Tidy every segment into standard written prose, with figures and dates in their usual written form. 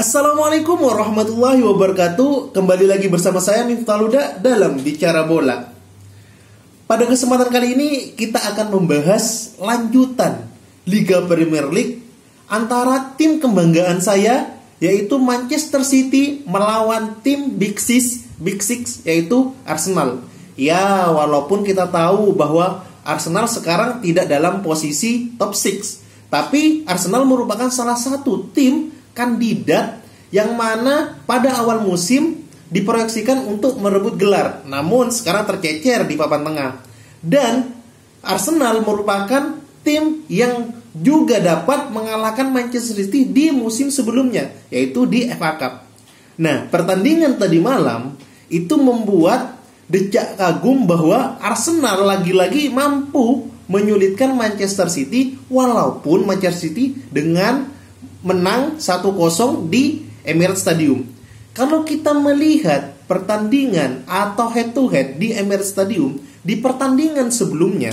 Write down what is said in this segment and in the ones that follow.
Assalamualaikum warahmatullahi wabarakatuh. Kembali lagi bersama saya Miftah Huda dalam Bicara Bola. Pada kesempatan kali ini kita akan membahas lanjutan Liga Premier League antara tim kebanggaan saya, yaitu Manchester City melawan tim Big Six yaitu Arsenal. Ya, walaupun kita tahu bahwa Arsenal sekarang tidak dalam posisi top 6, tapi Arsenal merupakan salah satu tim kandidat yang mana pada awal musim diproyeksikan untuk merebut gelar, namun sekarang tercecer di papan tengah. Dan Arsenal merupakan tim yang juga dapat mengalahkan Manchester City di musim sebelumnya, yaitu di FA Cup. Nah, pertandingan tadi malam itu membuat decak kagum bahwa Arsenal lagi-lagi mampu menyulitkan Manchester City, walaupun Manchester City dengan menang 1-0 di Emirates Stadium. Kalau kita melihat pertandingan atau head to head di Emirates Stadium, di pertandingan sebelumnya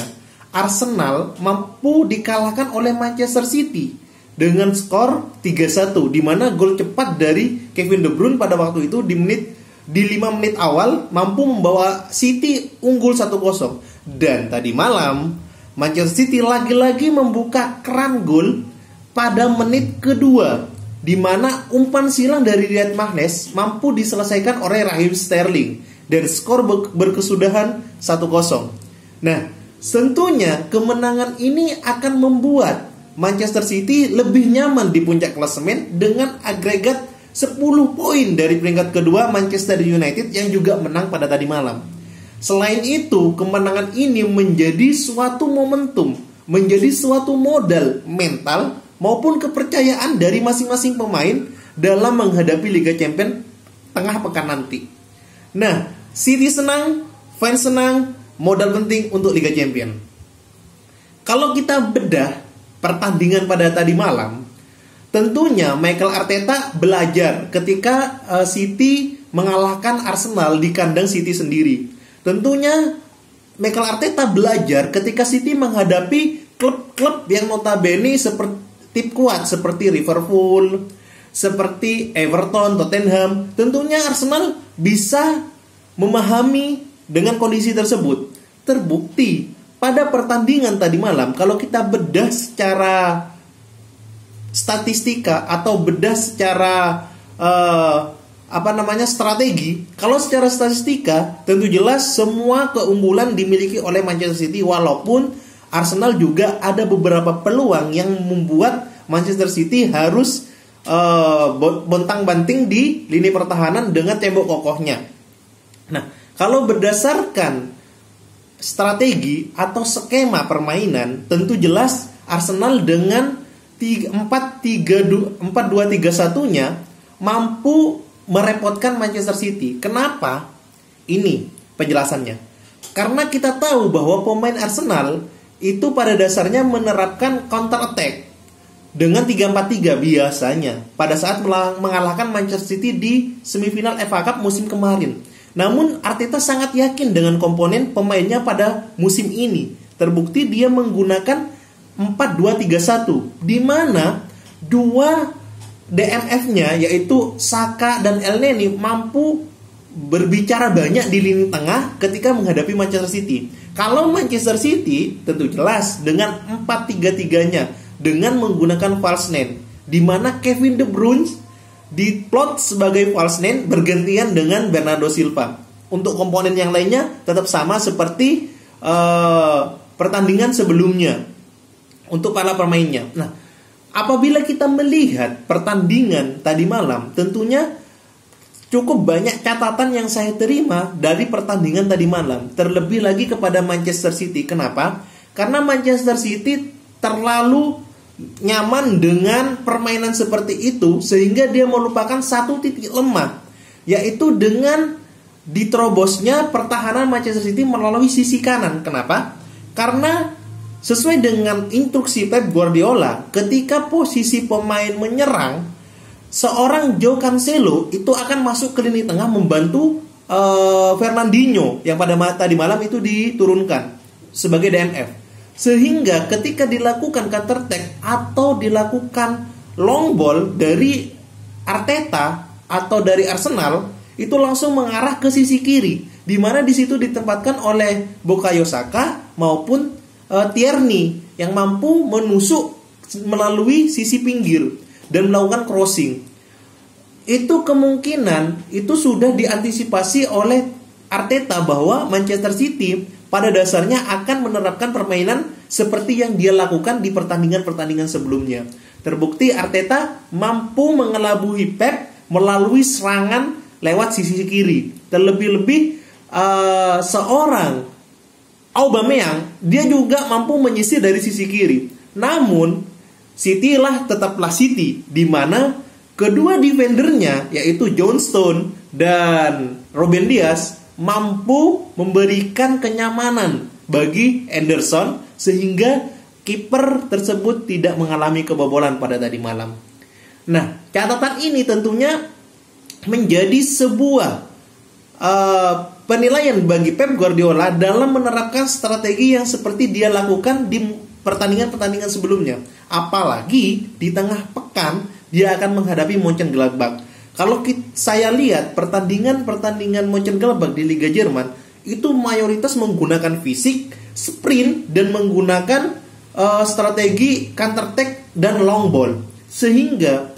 Arsenal mampu dikalahkan oleh Manchester City dengan skor 3-1, di mana gol cepat dari Kevin De Bruyne pada waktu itu di 5 menit awal mampu membawa City unggul 1-0. Dan tadi malam Manchester City lagi-lagi membuka keran gol pada menit kedua, di mana umpan silang dari Riyad Mahrez mampu diselesaikan oleh Raheem Sterling dan skor berkesudahan 1-0. Nah, tentunya kemenangan ini akan membuat Manchester City lebih nyaman di puncak klasemen dengan agregat 10 poin dari peringkat kedua Manchester United yang juga menang pada tadi malam. Selain itu, kemenangan ini menjadi suatu momentum, menjadi suatu modal mental maupun kepercayaan dari masing-masing pemain dalam menghadapi Liga Champions tengah pekan nanti. Nah, City senang, fans senang, modal penting untuk Liga Champions. Kalau kita bedah pertandingan pada tadi malam, tentunya Mikel Arteta belajar ketika City mengalahkan Arsenal di kandang City sendiri. Tentunya Mikel Arteta belajar ketika City menghadapi klub-klub yang notabene seperti tim kuat seperti Liverpool, seperti Everton, Tottenham. Tentunya Arsenal bisa memahami dengan kondisi tersebut. Terbukti pada pertandingan tadi malam, kalau kita bedah secara statistika atau bedah secara strategi, kalau secara statistika tentu jelas semua keunggulan dimiliki oleh Manchester City, walaupun Arsenal juga ada beberapa peluang yang membuat Manchester City harus bontang-banting di lini pertahanan dengan tembok kokohnya. Nah, kalau berdasarkan strategi atau skema permainan, tentu jelas Arsenal dengan 4-2-3-1-nya mampu merepotkan Manchester City. Kenapa? Ini penjelasannya. Karena kita tahu bahwa pemain Arsenal itu pada dasarnya menerapkan counter attack dengan 3-4-3 biasanya pada saat mengalahkan Manchester City di semifinal FA Cup musim kemarin. Namun Arteta sangat yakin dengan komponen pemainnya pada musim ini. Terbukti dia menggunakan 4-2-3-1, di mana dua DMF-nya yaitu Saka dan Elneny mampu berbicara banyak di lini tengah ketika menghadapi Manchester City. Kalau Manchester City tentu jelas dengan 4-3-3-nya dengan menggunakan false nine, di mana Kevin De Bruyne diplot sebagai false nine bergantian dengan Bernardo Silva. Untuk komponen yang lainnya tetap sama seperti pertandingan sebelumnya untuk para pemainnya. Nah, apabila kita melihat pertandingan tadi malam, tentunya cukup banyak catatan yang saya terima dari pertandingan tadi malam. Terlebih lagi kepada Manchester City. Kenapa? Karena Manchester City terlalu nyaman dengan permainan seperti itu, sehingga dia melupakan satu titik lemah, yaitu dengan diterobosnya pertahanan Manchester City melalui sisi kanan. Kenapa? Karena sesuai dengan instruksi Pep Guardiola, ketika posisi pemain menyerang, seorang Joao Cancelo itu akan masuk ke lini tengah membantu Fernandinho yang pada tadi malam itu diturunkan sebagai DMF. Sehingga ketika dilakukan counter attack atau dilakukan long ball dari Arteta atau dari Arsenal itu langsung mengarah ke sisi kiri, di mana di situ ditempatkan oleh Bukayo Saka maupun Tierney yang mampu menusuk melalui sisi pinggir dan melakukan crossing. Itu kemungkinan itu sudah diantisipasi oleh Arteta bahwa Manchester City pada dasarnya akan menerapkan permainan seperti yang dia lakukan di pertandingan-pertandingan sebelumnya. Terbukti Arteta mampu mengelabui Pep melalui serangan lewat sisi kiri. Terlebih-lebih seorang Aubameyang, dia juga mampu menyisir dari sisi kiri. Namun City tetaplah City, di mana kedua defendernya yaitu John Stone dan Ruben Dias mampu memberikan kenyamanan bagi Henderson sehingga kiper tersebut tidak mengalami kebobolan pada tadi malam. Nah, catatan ini tentunya menjadi sebuah penilaian bagi Pep Guardiola dalam menerapkan strategi yang seperti dia lakukan di pertandingan-pertandingan sebelumnya. Apalagi di tengah pekan dia akan menghadapi Mönchengladbach. Kalau saya lihat pertandingan-pertandingan Mönchengladbach di Liga Jerman itu mayoritas menggunakan fisik, sprint, dan menggunakan strategi counter attack dan long ball. Sehingga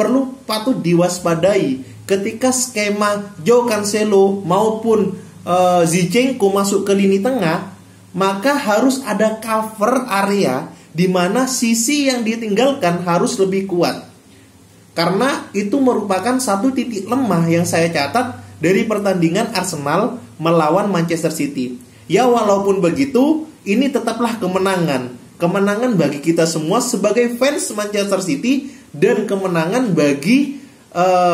patut diwaspadai ketika skema Joao Cancelo maupun Zinchenko masuk ke lini tengah, maka harus ada cover area di mana sisi yang ditinggalkan harus lebih kuat. Karena itu merupakan satu titik lemah yang saya catat dari pertandingan Arsenal melawan Manchester City. Ya, walaupun begitu, ini tetaplah kemenangan. Kemenangan bagi kita semua sebagai fans Manchester City, dan kemenangan bagi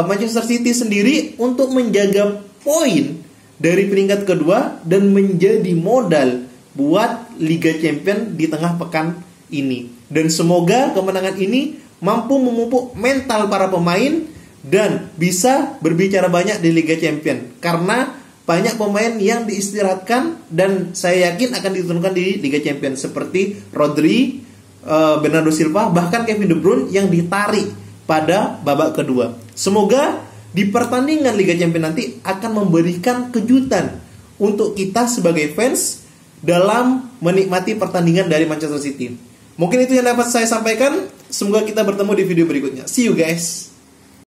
Manchester City sendiri untuk menjaga poin dari peringkat kedua dan menjadi modal buat Liga Champions di tengah pekan ini. Dan semoga kemenangan ini mampu memupuk mental para pemain dan bisa berbicara banyak di Liga Champions, karena banyak pemain yang diistirahatkan dan saya yakin akan diturunkan di Liga Champions seperti Rodri, Bernardo Silva, bahkan Kevin De Bruyne yang ditarik pada babak kedua. Semoga di pertandingan Liga Champions nanti akan memberikan kejutan untuk kita sebagai fans dalam menikmati pertandingan dari Manchester City. Mungkin itu yang dapat saya sampaikan. Semoga kita bertemu di video berikutnya. See you guys.